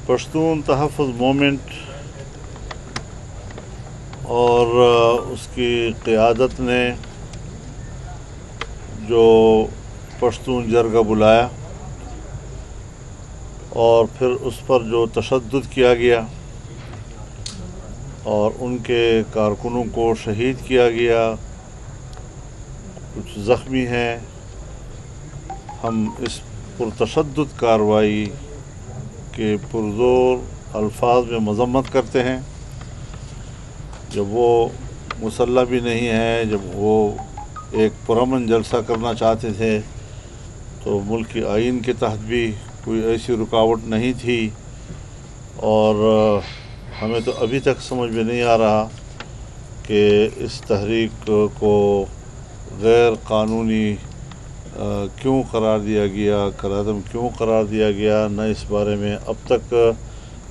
پشتون تحفظ مومنٹ اور اس کی قیادت نے جو پشتون جرگہ بلایا اور پھر اس پر جو تشدد کیا گیا اور ان کے کارکنوں کو شہید کیا گیا، کچھ زخمی ہیں، ہم اس پرتشدد کارروائی کے پرزور الفاظ میں مذمت کرتے ہیں۔ جب وہ مسلح بھی نہیں ہے، جب وہ ایک پرامن جلسہ کرنا چاہتے تھے تو ملک کے آئین کے تحت بھی کوئی ایسی رکاوٹ نہیں تھی، اور ہمیں تو ابھی تک سمجھ میں نہیں آ رہا کہ اس تحریک کو غیر قانونی کیوں قرار دیا گیا، قرارداد کیوں قرار دیا گیا، نہ اس بارے میں اب تک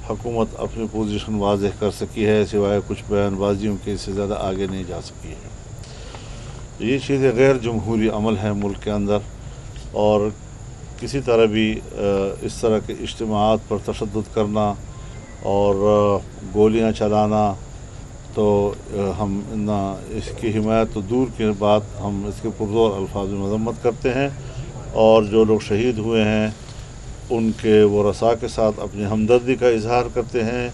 حکومت اپنی پوزیشن واضح کر سکی ہے، سوائے کچھ بیان بازیوں کے، اس سے زیادہ آگے نہیں جا سکی ہے۔ یہ چیزیں غیر جمہوری عمل ہیں ملک کے اندر، اور کسی طرح بھی اس طرح کے اجتماعات پر تشدد کرنا اور گولیاں چلانا، تو ہم نہ اس کی حمایت تو دور کی بات، ہم اس کے پرزور الفاظ میں مذمت کرتے ہیں، اور جو لوگ شہید ہوئے ہیں ان کے ورثاء کے ساتھ اپنی ہمدردی کا اظہار کرتے ہیں،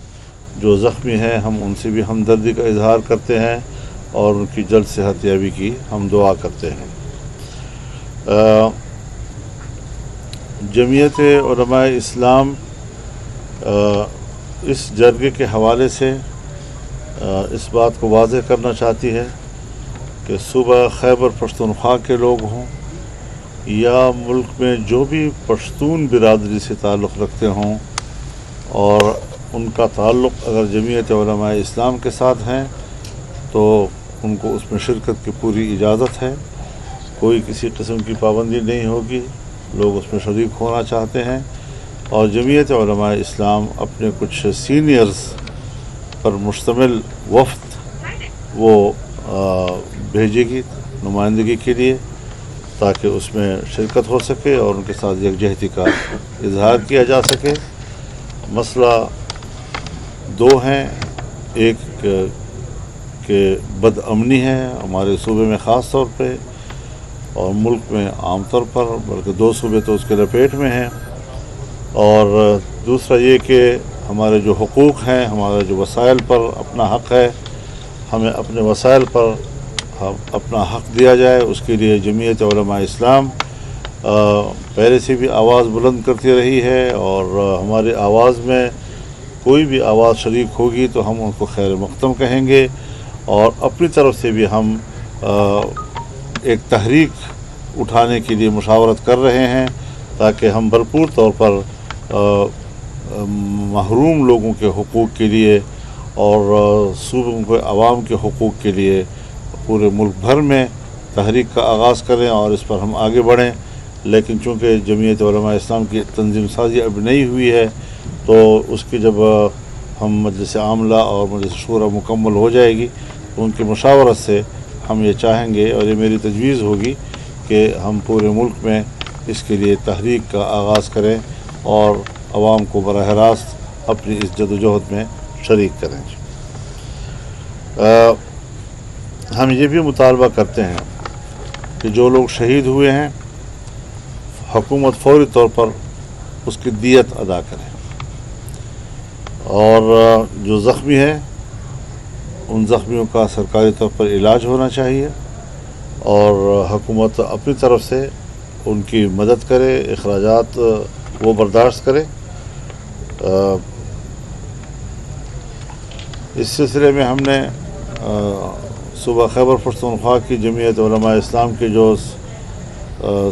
جو زخمی ہیں ہم ان سے بھی ہمدردی کا اظہار کرتے ہیں اور ان کی جلد صحت یابی کی ہم دعا کرتے ہیں۔ جمعیت علماء اسلام اس جرگے کے حوالے سے اس بات کو واضح کرنا چاہتی ہے کہ صوبہ خیبر پختونخوا کے لوگ ہوں یا ملک میں جو بھی پشتون برادری سے تعلق رکھتے ہوں، اور ان کا تعلق اگر جمعیت علماء اسلام کے ساتھ ہیں تو ان کو اس میں شرکت کی پوری اجازت ہے، کوئی کسی قسم کی پابندی نہیں ہوگی، لوگ اس میں شریک ہونا چاہتے ہیں۔ اور جمعیت علماء اسلام اپنے کچھ سینئرز پر مشتمل وفد وہ بھیجے گی نمائندگی کے لیے، تاکہ اس میں شرکت ہو سکے اور ان کے ساتھ یکجہتی کا اظہار کیا جا سکے۔ مسئلہ دو ہیں، ایک کہ بد امنی ہے ہمارے صوبے میں خاص طور پہ اور ملک میں عام طور پر، بلکہ دو صوبے تو اس کے لپیٹ میں ہیں، اور دوسرا یہ کہ ہمارے جو حقوق ہیں، ہمارے جو وسائل پر اپنا حق ہے، ہمیں اپنے وسائل پر اپنا حق دیا جائے۔ اس کے لیے جمعیت علماء اسلام پہلے سے بھی آواز بلند کرتی رہی ہے، اور ہماری آواز میں کوئی بھی آواز شریک ہوگی تو ہم ان کو خیر مقدم کہیں گے، اور اپنی طرف سے بھی ہم ایک تحریک اٹھانے کے لیے مشاورت کر رہے ہیں، تاکہ ہم بھرپور طور پر محروم لوگوں کے حقوق کے لیے اور صوبوں کے عوام کے حقوق کے لیے پورے ملک بھر میں تحریک کا آغاز کریں اور اس پر ہم آگے بڑھیں۔ لیکن چونکہ جمعیت علماء اسلام کی تنظیم سازی اب نہیں ہوئی ہے، تو اس کی جب ہم مجلس عاملہ اور مجلس شورا مکمل ہو جائے گی تو ان کی مشاورت سے ہم یہ چاہیں گے، اور یہ میری تجویز ہوگی کہ ہم پورے ملک میں اس کے لیے تحریک کا آغاز کریں اور عوام کو براہ راست اپنی اس جدوجہد میں شریک کریں۔ ہم یہ بھی مطالبہ کرتے ہیں کہ جو لوگ شہید ہوئے ہیں حکومت فوری طور پر اس کی دیت ادا کرے، اور جو زخمی ہیں ان زخمیوں کا سرکاری طور پر علاج ہونا چاہیے، اور حکومت اپنی طرف سے ان کی مدد کرے، اخراجات وہ برداشت کرے۔ اس سلسلے میں ہم نے صوبہ خیبر پختونخوا کی جمعیت علماء اسلام کے جو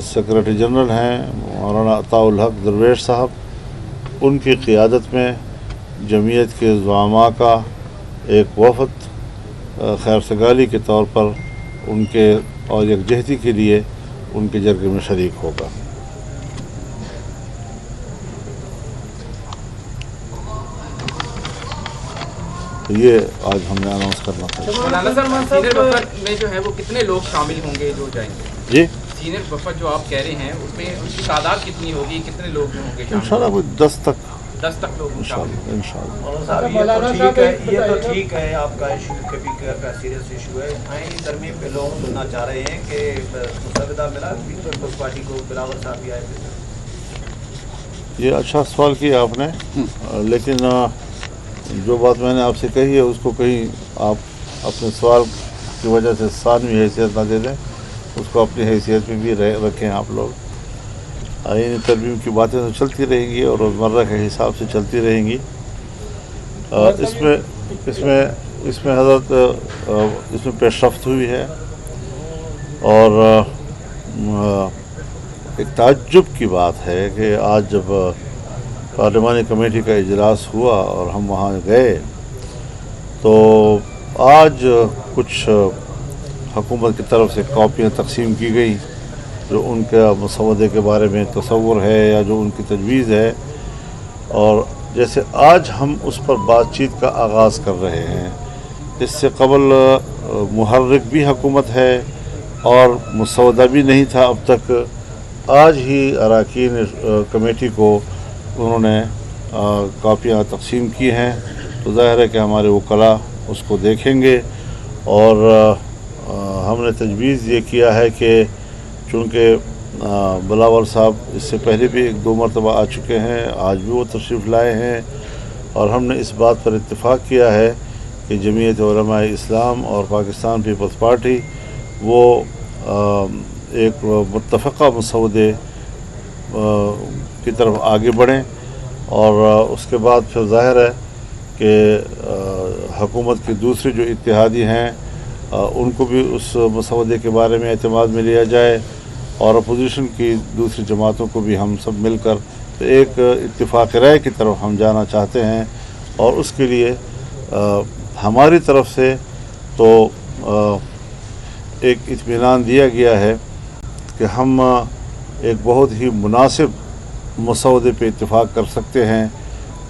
سیکریٹری جنرل ہیں مولانا عطاء الحق درویش صاحب، ان کی قیادت میں جمعیت کے زعماء کا ایک وفد خیر سگالی کے طور پر ان کے اور یکجہتی کے لیے ان کے جرگے میں شریک ہوگا۔ تو یہ آج ہم نے اناؤنس کرنا تھا۔ سینئر وفد میں جو ہے وہ کتنے لوگ شامل ہوں گے جو جائیں گے؟ جی سینئر وفد جو آپ کہہ رہے ہیں اس میں ان کی تعداد کتنی ہوگی، کتنے لوگ ہوں گے؟ انشاءاللہ کوئی 10 تک 10 तक लोग शामिल हैं। इंशाअल्लाह। मौलाना साहब ये तो ठीक है आपका इशू कभी का सीरियस इशू है। आईनी तरमीम पे लोग सुनना चाह रहे हैं कि मुसविदा मिला पीपल्स पार्टी को बिलावल साहब भी आए थे। ये अच्छा सवाल किया आपने, लेकिन जो बात मैंने आपसे कही है उसको कहीं आप अपने सवाल की वजह से सानवी हैसियत ना दे दें, उसको अपनी हैसियत में भी रखें आप लोग। आईनी तरमीम की बातें तो चलती रहेंगी और रोज़मर्रा के हिसाब से चलती रहेंगी। इसमें हज़रत इसमें पेशरफ्त हुई है और एक ताज्जुब की बात है कि आज जब पार्लिमानी कमेटी का इजलास हुआ और हम वहाँ गए तो आज कुछ हुकूमत की तरफ से कॉपियाँ तकसीम की गई जो उनके मसवदे के बारे में तसव्वुर है या जो उनकी तजवीज़ है, और जैसे आज हम उस पर बातचीत का आगाज़ कर रहे हैं। इससे कबल मुहर्रिक भी हुकूमत है और मसवदा भी नहीं था अब तक। आज ही अरकान कमेटी को उन्होंने कॉपियाँ तकसीम की हैं, तो ज़ाहिर है कि हमारे वकला उसको देखेंगे। और हमने तजवीज़ ये किया है कि चूँकि बिलावल साहब इससे पहले भी 1-2 मरतबा आ चुके हैं, आज भी वो तशरीफ़ लाए हैं, और हमने इस बात पर इत्तेफाक किया है कि जमीयत उलमाए इस्लाम और पाकिस्तान पीपल्स पार्टी वो एक मुत्तफ़क़ा मसवदे की तरफ आगे बढ़ें, और उसके बाद फिर ज़ाहिर है कि हुकूमत की दूसरी जो इत्तेहादी हैं उनको भी उस मसवदे के बारे में एतमाद में लिया जाए, और अपोजिशन की दूसरी जमातों को भी हम सब मिलकर तो एक इत्तिफाक़ राय की तरफ हम जाना चाहते हैं। और उसके लिए हमारी तरफ से तो एक इत्मीनान दिया गया है कि हम एक बहुत ही मुनासिब मसवदे पे इत्तिफाक़ कर सकते हैं,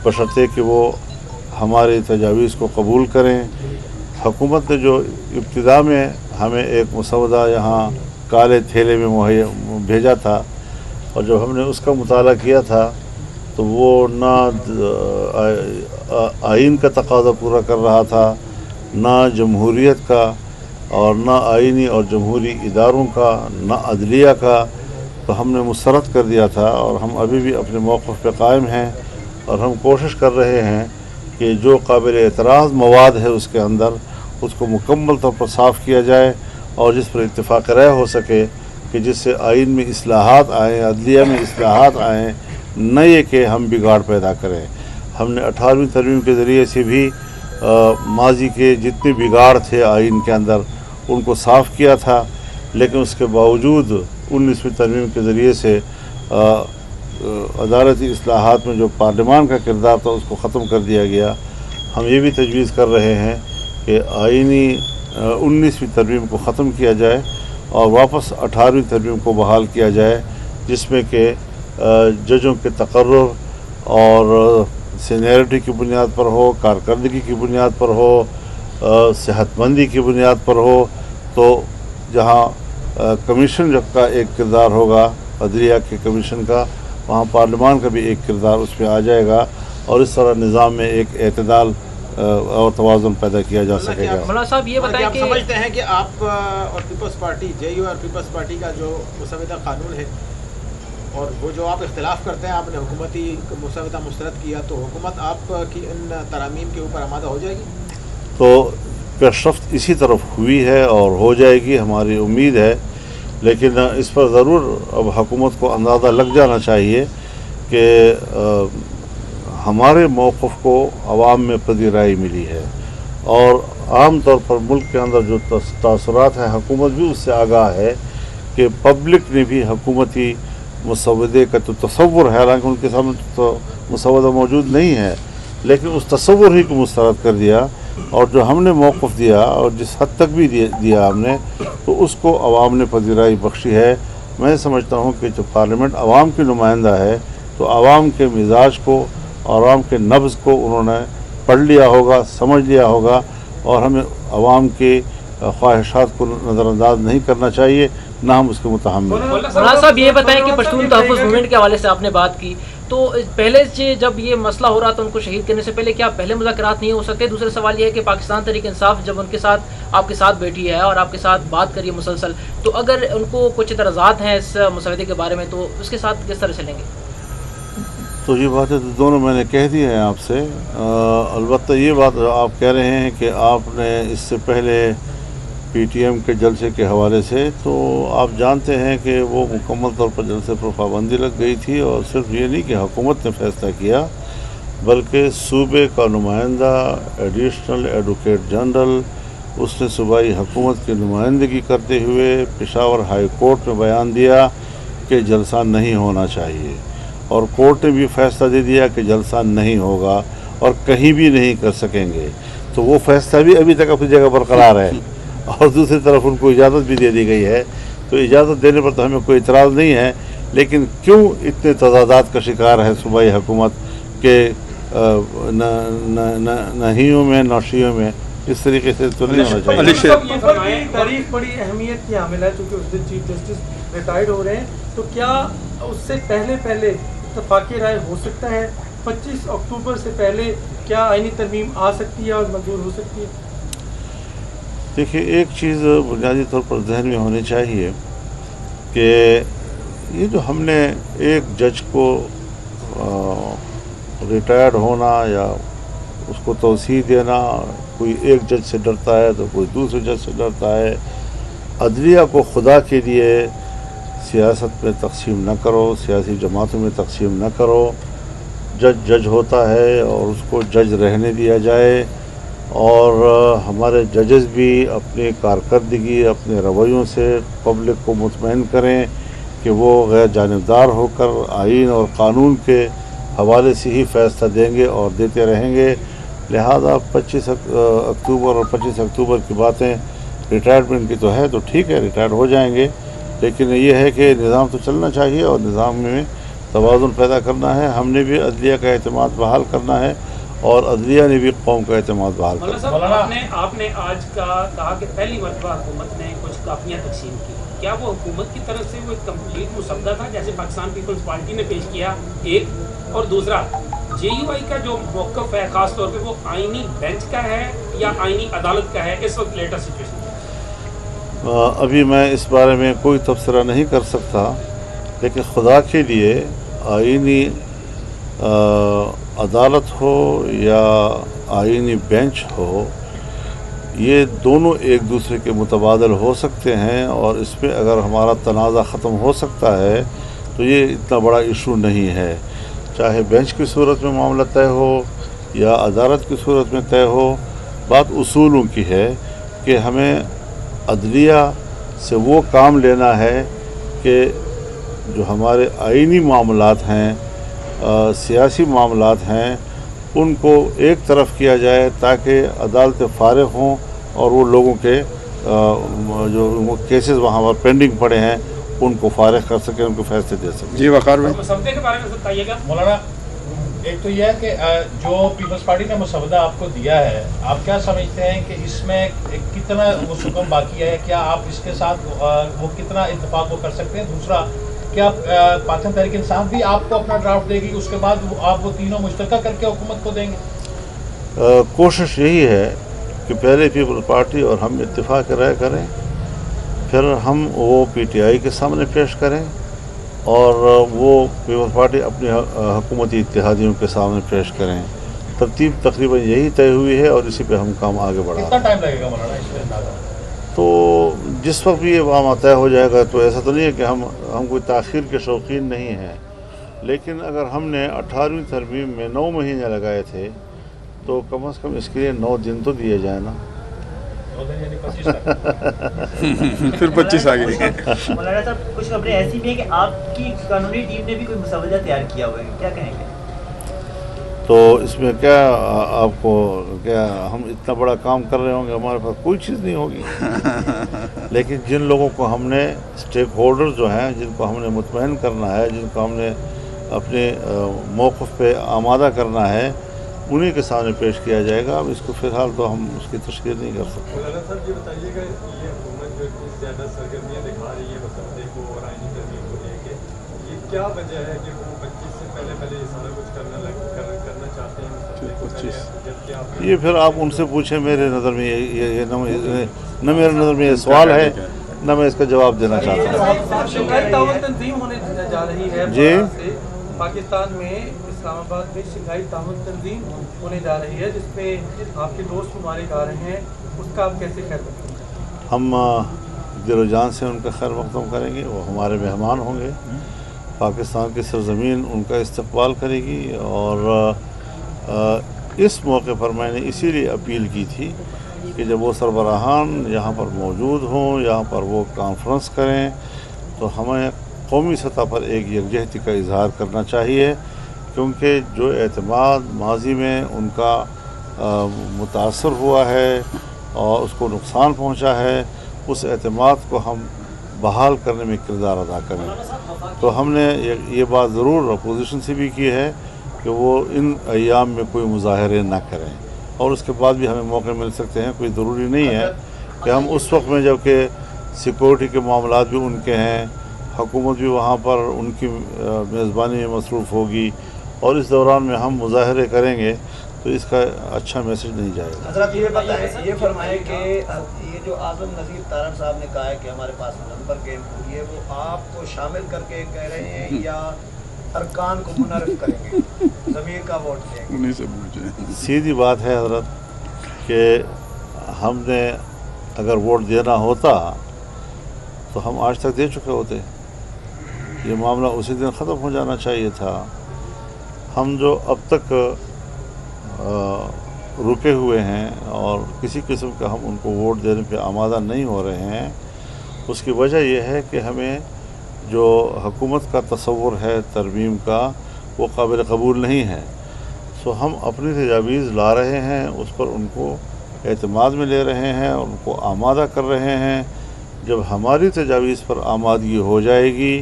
बशर्ते कि वो हमारे तजावीज़ को कबूल करें। हुकूमत ने जो इब्तिदा में हमें एक मसवदा यहाँ काले थैले में मुहैया भेजा था, और जब हमने उसका मुताला किया था तो वो ना आइन का तकाज़ा पूरा कर रहा था, ना जमहूरियत का, और ना आइनी और जमहूरी इदारों का, ना अदलिया का, तो हमने मुस्तरद कर दिया था। और हम अभी भी अपने मौक़िफ़ पे कायम हैं, और हम कोशिश कर रहे हैं कि जो काबिल एतराज़ मवाद है उसके अंदर उसको मुकम्मल तौर पर साफ़ किया जाए, और जिस पर इत्तिफाक़ राय हो सके कि जिससे आइन में इस्लाहात आएँ, अदलिया में इस्लाहात आएँ, न ये कि हम बिगाड़ पैदा करें। हमने 18वीं तरमीम के ज़रिए से भी माजी के जितने बिगाड़ थे आइन के अंदर उनको साफ़ किया था, लेकिन उसके बावजूद 19वीं तरमीम के ज़रिए से अदालती इस्लाहात में जो पार्लिमान का किरदार था उसको ख़त्म कर दिया गया। हम ये भी तजवीज़ कर रहे हैं कि आइनी 19वीं तरमीम को ख़त्म किया जाए और वापस 18वीं तरमीम को बहाल किया जाए, जिसमें कि जजों के तकर्रुर और सीनियरिटी की बुनियाद पर हो, कारकर्दगी की बुनियाद पर हो, सेहतमंदी की बुनियाद पर हो। तो जहाँ कमीशन का एक किरदार होगा अदलिया के कमीशन का, वहाँ पार्लिमान का भी एक किरदार उसमें आ जाएगा, और इस तरह निज़ाम में एक एतदाल और तवाज़ुन पैदा किया जा सकेगा। मौलाना साहब ये बताएं कि आप समझते हैं कि आप और पीपल्स पार्टी जेयू और पीपल्स पार्टी का जो मुसविदा कानून है और वो जो आप इख्तिलाफ करते हैं, आपने हुकूमती मुसविदा मुस्तरद किया, तो हुकूमत आपकी इन तरामीम के ऊपर आमादा हो जाएगी? तो पेशरफ्त इसी तरफ हुई है और हो जाएगी, हमारी उम्मीद है। लेकिन इस पर ज़रूर अब हुकूमत को अंदाज़ा लग जाना चाहिए कि हमारे मौक़िफ़ को अवाम में पज़ीराई मिली है, और आम तौर पर मुल्क के अंदर जो तासुरात हैं हुकूमत भी उससे आगाह है कि पब्लिक ने भी हुकूमती मुसवदे का तो तसव्वुर है, हालांकि उनके सामने तो मुसवदा मौजूद नहीं है, लेकिन उस तसव्वुर ही को मुस्तरद कर दिया, और जो हमने मौक़िफ़ दिया और जिस हद तक भी दिया हमने, तो उसको अवाम ने पज़ीराई बख्शी है। मैं समझता हूँ कि जो पार्लियामेंट अवाम की नुमाइंदा है, तो अवाम के मिजाज को और आवाम के नब्ज़ को उन्होंने पढ़ लिया होगा, समझ लिया होगा, और हमें आवाम के ख्वाहिशात को नज़रअंदाज नहीं करना चाहिए, ना हम उसके मुतहम्मिल। मौलाना साहब ये बताएं कि पश्तून तहफ़्फ़ुज़ मूवमेंट के हवाले से आपने बात की, تو پہلے سے جب یہ مسئلہ ہو رہا تھا ان کو شہید کرنے سے پہلے، کیا پہلے مذاکرات نہیں ہو سکتے؟ دوسرا سوال یہ ہے کہ پاکستان تحریک انصاف جب ان کے ساتھ آپ کے ساتھ بیٹھی ہے اور آپ کے ساتھ بات کری ہے مسلسل، تو اگر ان کو کچھ اعتراضات ہیں اس مسودے کے بارے میں تو اس کے ساتھ کس طرح چلیں گے؟ تو یہ باتیں تو دونوں میں نے کہہ دی ہیں آپ سے. البتہ یہ بات آپ کہہ رہے ہیں کہ آپ نے اس سے پہلے پی ٹی ایم کے جلسے کے حوالے سے، تو آپ جانتے ہیں کہ وہ مکمل طور پر جلسے پر پابندی لگ گئی تھی، اور صرف یہ نہیں کہ حکومت نے فیصلہ کیا بلکہ صوبے کا نمائندہ ایڈیشنل ایڈوکیٹ جنرل اس نے صوبائی حکومت کی نمائندگی کرتے ہوئے پشاور ہائی کورٹ میں بیان دیا کہ جلسہ نہیں ہونا چاہیے، اور کورٹ نے بھی فیصلہ دے دیا کہ جلسہ نہیں ہوگا اور کہیں بھی نہیں کر سکیں گے. تو وہ فیصلہ بھی ابھی تک اپنی جگہ برقرار ہے، اور دوسری طرف ان کو اجازت بھی دے دی گئی ہے. تو اجازت دینے پر تو ہمیں کوئی اعتراض نہیں ہے، لیکن کیوں اتنے تضادات کا شکار ہے صوبائی حکومت کہ نہیوں میں نوشیوں میں؟ اس طریقے سے تو نہیں ہونا چاہیے. تاریخ بڑی اہمیت کی حامل ہے، چونکہ اس دن چیف جسٹس ریٹائرڈ ہو رہے ہیں، تو کیا اس سے پہلے اتفاقی رائے ہو سکتا ہے؟ 25 اکتوبر سے پہلے کیا آئینی ترمیم آ سکتی ہے اور منظور ہو سکتی ہے؟ دیکھیے، ایک چیز بنیادی طور پر ذہن میں ہونی چاہیے کہ یہ جو ہم نے ایک جج کو ریٹائرڈ ہونا یا اس کو توسیع دینا، کوئی ایک جج سے ڈرتا ہے تو کوئی دوسرے جج سے ڈرتا ہے. عدلیہ کو خدا کے لیے سیاست میں تقسیم نہ کرو، سیاسی جماعتوں میں تقسیم نہ کرو. جج ہوتا ہے اور اس کو جج رہنے دیا جائے، اور ہمارے ججز بھی اپنی کارکردگی، اپنے رویوں سے پبلک کو مطمئن کریں کہ وہ غیر جانبدار ہو کر آئین اور قانون کے حوالے سے ہی فیصلہ دیں گے اور دیتے رہیں گے. لہذا 25 اکتوبر اور 25 اکتوبر کی باتیں ریٹائرمنٹ کی تو ہے، تو ٹھیک ہے، ریٹائر ہو جائیں گے، لیکن یہ ہے کہ نظام تو چلنا چاہیے اور نظام میں توازن پیدا کرنا ہے. ہم نے بھی عدلیہ کا اعتماد بحال کرنا ہے اور عدلیہ نے بھی قوم کا اعتماد بحال کرنا ہے. آپ نے آج کہا کہ پہلی مرتبہ حکومت نے کچھ کاپیاں تقسیم کی، کیا وہ حکومت کی طرف سے وہ ایک کمپلیٹ مسودہ تھا جیسے پاکستان پیپلز پارٹی نے پیش کیا؟ ایک اور دوسرا، جے یو آئی کا جو موقف ہے خاص طور پہ وہ آئینی بینچ کا ہے یا آئینی عدالت کا ہے اس وقت لیٹر سچویشن؟ ابھی میں اس بارے میں کوئی تبصرہ نہیں کر سکتا، لیکن خدا کے لیے آئینی عدالت ہو یا آئینی بینچ ہو، یہ دونوں ایک دوسرے کے متبادل ہو سکتے ہیں، اور اس پہ اگر ہمارا تنازع ختم ہو سکتا ہے تو یہ اتنا بڑا ایشو نہیں ہے. چاہے بینچ کی صورت میں معاملہ طے ہو یا عدالت کی صورت میں طے ہو، بات اصولوں کی ہے کہ ہمیں عدلیہ سے وہ کام لینا ہے کہ جو ہمارے آئینی معاملات ہیں، سیاسی معاملات ہیں، ان کو ایک طرف کیا جائے تاکہ عدالتیں فارغ ہوں اور وہ لوگوں کے جو کیسز وہاں پر پینڈنگ پڑے ہیں ان کو فارغ کر سکیں، ان کو فیصلے دے سکیں. جی وقار بھائی، مسودے کے بارے میں بتائیے گا. مولانا، ایک تو یہ ہے کہ جو پیپلز پارٹی نے مسودہ آپ کو دیا ہے، آپ کیا سمجھتے ہیں کہ اس میں کتنا وہ سکم باقی ہے؟ کیا آپ اس کے ساتھ وہ کتنا اتفاق وہ کر سکتے ہیں؟ دوسرا، کیا پاکستان تحریک انصاف بھی آپ کو اپنا ڈرافٹ دے گی، اس کے بعد آپ وہ تینوں مشترکہ کر کے حکومت کو دیں گے؟ کوشش یہی ہے کہ پہلے پیپلز پارٹی اور ہم اتفاق رائے کریں، پھر ہم وہ پی ٹی آئی کے سامنے پیش کریں، اور وہ پیپلز پارٹی اپنی حکومتی اتحادیوں کے سامنے پیش کریں. ترتیب تقریباً یہی طے ہوئی ہے اور اسی پہ ہم کام آگے بڑھا. کتنا ٹائم لگے گا مولانا اس میں اندازہ؟ تو جس وقت بھی یہ معاملہ طے ہو جائے گا، تو ایسا تو نہیں ہے کہ ہم کوئی تاخیر کے شوقین نہیں ہیں، لیکن اگر ہم نے 18ویں ترمیم میں 9 مہینے لگائے تھے تو کم از کم اس کے لیے 9 دن تو دیے جائیں نا. پھر 25 آ گئی. مولانا صاحب، کچھ خبریں ایسی بھی ہیں کہ آپ کی قانونی ٹیم نے بھی کوئی مسودہ تیار کیا ہوا ہے، کیا کہیں گے؟ تو اس میں کیا آپ کو کیا ہم اتنا بڑا کام کر رہے ہوں گے، ہمارے پاس کوئی چیز نہیں ہوگی. لیکن جن لوگوں کو ہم نے اسٹیک ہولڈر جو ہیں، جن کو ہم نے مطمئن کرنا ہے، جن کو ہم نے اپنے موقف پہ آمادہ کرنا ہے، انہی کے سامنے پیش کیا جائے گا. اب اس کو فی الحال تو ہم اس کی تشکیل نہیں کر سکتے. مولانا صاحب یہ بتائیے گا، یہ حکومت جو اتنی زیادہ سرگرمیاں دکھا رہی ہے مسودے کو اور آئینی ترمیم کو لے کے، یہ کیا وجہ ہے کہ وہ 25 سے पहले ये सारा कुछ करना चाहते हैं मुस्तकबिल को पहले, जबकि आप ये फिर आप उनसे पूछें। मेरे नज़र में ये न मेरे नज़र में ये सवाल है, न मैं इसका जवाब देना चाहता हूँ। शंघाई ताउन तंजीम होने जा रही है जी। पाकिस्तान में इस्लामाबाद में शंघाई ताउन तंजीम होने जा रही है, जिसमें आपके दोस्त मुबारक आ रहे हैं, उसका आप कैसे खैर रखेंगे? हम दिलो जान से उनका खैर मक़दम करेंगे। वो हमारे मेहमान होंगे। पाकिस्तान की सरज़मीन उनका इस्तक़बाल करेगी। और इस मौके पर मैंने इसीलिए अपील की थी कि जब वो सरबराहान यहाँ पर मौजूद हों, यहाँ पर वो कॉन्फ्रेंस करें, तो हमें कौमी सतह पर एक यकजहती का इजहार करना चाहिए, क्योंकि जो एतमाद माजी में उनका मुतासर हुआ है और उसको नुकसान पहुँचा है, उस एतमाद को हम बहाल करने में किरदार अदा करें। तो हमने ये बात ज़रूर अपोजिशन से भी की है कि वो इन अय्याम में कोई मुजाहरे ना करें, और उसके बाद भी हमें मौके मिल सकते हैं। कोई ज़रूरी नहीं है कि हम उस वक्त में, जबकि सिक्योरिटी के मामलात भी उनके हैं, हुकूमत भी वहाँ पर उनकी मेज़बानी में मसरूफ़ होगी, और इस दौरान में हम मुजाहरे करेंगे तो इसका अच्छा मैसेज नहीं जाएगा। हज़रत ये बताएं, ये फरमाएं कि ये जो आज़म नज़ीर तारड़ साहब ने कहा है कि हमारे पास नंबर गेम हुई है, वो आपको शामिल करके कह रहे हैं या अरकान को मुनर्रफ करेंगे, ज़मीर का वोट देंगे? उन्हीं से पूछे। सीधी बात है हज़रत कि हमने अगर वोट देना होता तो हम आज तक दे चुके होते। ये मामला उसी दिन ख़त्म हो जाना चाहिए था। हम जो अब तक रुके हुए हैं और किसी किस्म का हम उनको वोट देने पे आमादा नहीं हो रहे हैं, उसकी वजह यह है कि हमें जो हुकूमत का तसव्वुर है तरमीम का, वो काबिल कबूल नहीं है। सो हम अपनी तजावीज़ ला रहे हैं, उस पर उनको एतमाद में ले रहे हैं, उनको आमादा कर रहे हैं। जब हमारी तजावीज़ पर आमादगी हो जाएगी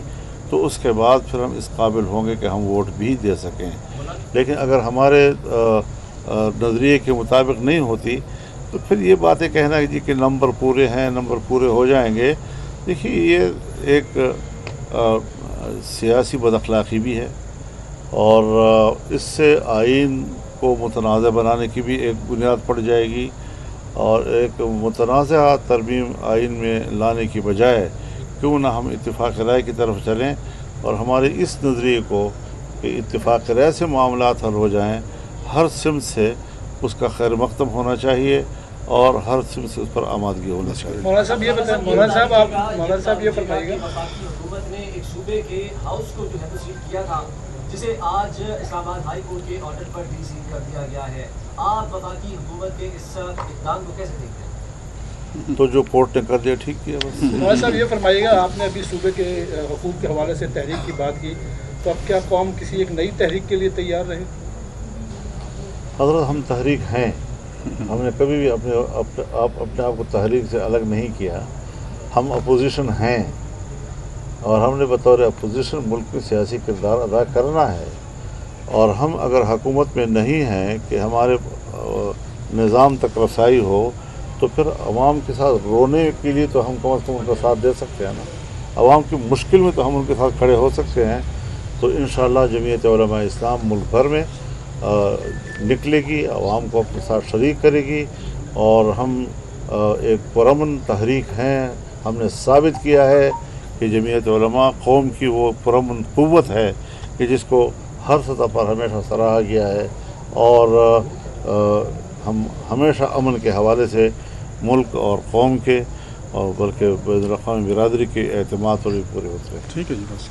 तो उसके बाद फिर हम इस काबिल होंगे कि हम वोट भी दे सकें। लेकिन अगर हमारे नज़रिए के मुताबिक नहीं होती तो फिर ये बातें कहना जी कि नंबर पूरे हैं, नंबर पूरे हो जाएंगे, देखिए ये एक सियासी बदअखलाक़ी भी है, और इससे आइन को मुतनाज़ बनाने की भी एक बुनियाद पड़ जाएगी। और एक मुतनाज़ा तरमीम आइन में लाने की बजाय क्यों ना हम इत्तिफ़ाक़ राय की तरफ चलें, और हमारे इस नज़रिए को कि इत्तिफ़ाक़ राय से मामलात हल हो जाएँ, हर सिमत से उसका खैर मक़दम होना चाहिए और हर सिमत से उस पर आमादगी होनी चाहिए। मौलाना साहब ये बताएं, मौलाना साहब ये फरमाइएगा। हुकूमत ने एक सूबे के हाउस को जो है सील किया था, जिसे आज इस्लामाबाद हाई कोर्ट के ऑर्डर पर भी सील कर दिया गया है। आप वफाकी हुकूमत के इस इक़दाम को कैसे देखते हैं? तो जो कोर्ट ने कर दिया ठीक किया बस। मौलाना साहब ये फरमाइएगा, आपने अभी सूबे के हुकूक के हवाले से तहरीक की बात की, तो अब क्या कौम किसी एक नई तहरीक के लिए तैयार रहे? हज़रत हम तहरीक हैं, हमने कभी भी अपने आप को तहरीक से अलग नहीं किया। हम अपोजिशन हैं और हमने बतौर अपोजिशन मुल्क में सियासी किरदार अदा करना है। और हम अगर हुकूमत में नहीं हैं कि हमारे निज़ाम तक रसाई हो, तो फिर अवाम के साथ रोने के लिए तो हम कम अज़ कम उनका साथ दे सकते हैं ना। अवाम की मुश्किल में तो हम उनके साथ खड़े हो सकते हैं। तो इंशाअल्लाह जमीयत उलमा इस्लाम मुल्क भर में निकलेगी, अवाम को अपने साथ शरीक करेगी, और हम एक पुरअमन तहरीक हैं। हमने साबित किया है कि जमीयत उलमा कौम की वो पुरअमन क़ुव्वत है कि जिसको हर सतह पर हमेशा सराहा गया है, और हम हमेशा अमन के हवाले से मुल्क और कौम के और बल्कि बैनुल-अक़वामी बिरादरी के एतमाद पर भी पूरे होते हैं। ठीक है जी बस।